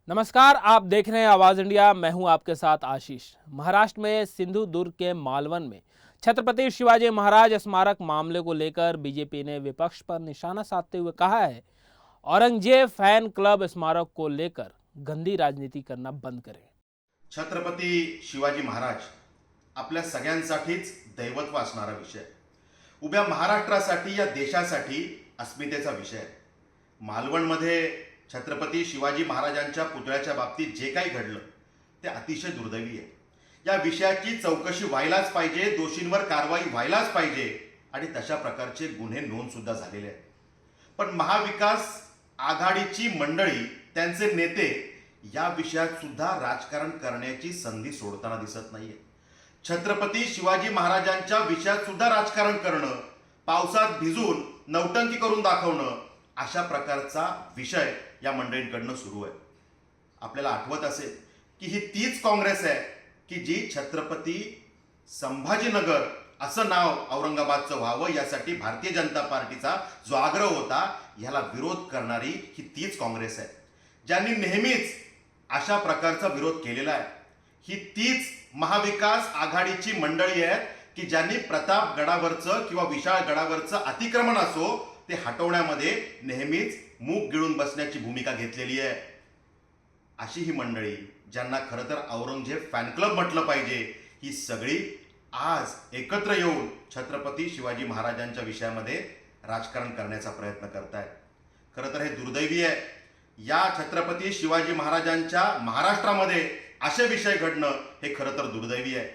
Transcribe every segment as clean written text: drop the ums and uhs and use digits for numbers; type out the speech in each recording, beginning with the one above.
नमस्कार, आप देख रहे हैं आवाज इंडिया। मैं हूं आपके साथ आशीष। महाराष्ट्र में सिंधु दुर्ग के मालवन में छत्रपति शिवाजी महाराज स्मारक मामले को लेकर बीजेपी ने विपक्ष पर निशाना साधते हुए कहा है, औरंगजेब फैन क्लब स्मारक को लेकर गंदी राजनीति करना बंद करें। छत्रपती शिवाजी महाराज आपल्या सगळ्यांसाठीच दैवत्व असणारा विषय, उभ्या महाराष्ट्रासाठी या देशासाठी अस्मितेचा विषय। मालवणमध्ये छत्रपती शिवाजी महाराजांच्या पुतळ्याच्या बाबतीत जे काही घडलं ते अतिशय दुर्दैवी आहे। या विषयाची चौकशी व्हायलाच पाहिजे, दोषींवर कारवाई व्हायलाच पाहिजे आणि तशा प्रकारचे गुन्हे नोंद सुद्धा झालेले आहेत। पण महाविकास आघाडीची मंडळी, त्यांचे नेते या विषयात सुद्धा राजकारण करण्याची संधी सोडताना दिसत नाहीये। छत्रपती शिवाजी महाराजांच्या विषयात सुद्धा राजकारण करणं, पावसात भिजून नौटंकी करून दाखवणं, अशा प्रकारचा विषय या मंडळींकडनं सुरू आहे। आपल्याला आठवत असेल की ही तीच काँग्रेस आहे की जी छत्रपती संभाजीनगर असं नाव औरंगाबादचं व्हावं यासाठी भारतीय जनता पार्टीचा जो आग्रह होता याला विरोध करणारी ही तीच काँग्रेस आहे, ज्यांनी नेहमीच अशा प्रकारचा विरोध केलेला आहे। ही तीच महाविकास आघाडीची मंडळी आहेत की ज्यांनी प्रतापगडावरचं किंवा विशाळगडावरचं अतिक्रमण असो ते हटवण्यामध्ये नेहमीच मूग गिळून बसण्याची भूमिका घेतलेली आहे। अशी ही मंडळी, ज्यांना खरं तर औरंगजेब फॅन क्लब म्हटलं पाहिजे, ही सगळी आज एकत्र येऊन छत्रपती शिवाजी महाराजांच्या विषयामध्ये राजकारण करण्याचा प्रयत्न करतायत। खरं तर हे दुर्दैवी आहे। या छत्रपती शिवाजी महाराजांच्या महाराष्ट्रामध्ये असे विषय घडणं हे खरं तर दुर्दैवी आहे।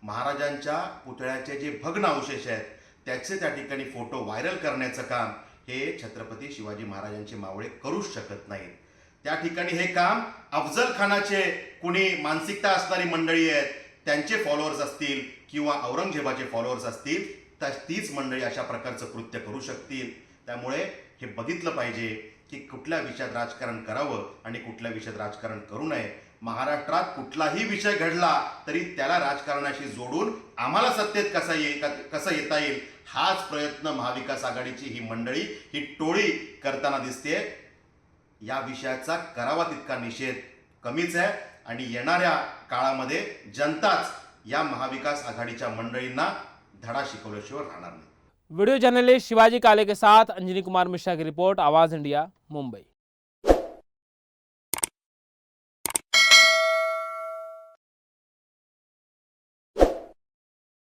महाराजांच्या पुतळ्याचे जे भग्न अवशेष आहेत त्याचे त्या ठिकाणी फोटो व्हायरल करण्याचं काम हे छत्रपती शिवाजी महाराजांचे मावळे करूच शकत नाहीत। त्या ठिकाणी हे काम अफजल खानाचे कुणी मानसिकता असणारी मंडळी आहेत, त्यांचे फॉलोअर्स असतील किंवा औरंगजेबाचे फॉलोअर्स असतील तर तीच मंडळी अशा प्रकारचं कृत्य करू शकतील। त्यामुळे हे बघितलं पाहिजे की कुठल्या विषयात राजकारण करावं आणि कुठल्या विषयात राजकारण करू नये। महाराष्ट्रात कुठलाही विषय घडला तरी त्याला राजकारणाशी जोडून आम्हाला सत्तेत कसं येता येईल हाच प्रयत्न महाविकास आघाडीची ही मंडळी, ही टोळी करताना दिसते। या विषयाचा करावा तितका निषेध कमीच आहे आणि येणाऱ्या काळामध्ये जनताच या महाविकास आघाडीच्या मंडळींना धडा शिकवल्याशिवाय राहणार नाही। वीडियो जर्नलिस्ट शिवाजी काले के साथ अंजनी कुमार मिश्रा की रिपोर्ट, आवाज इंडिया, मुंबई।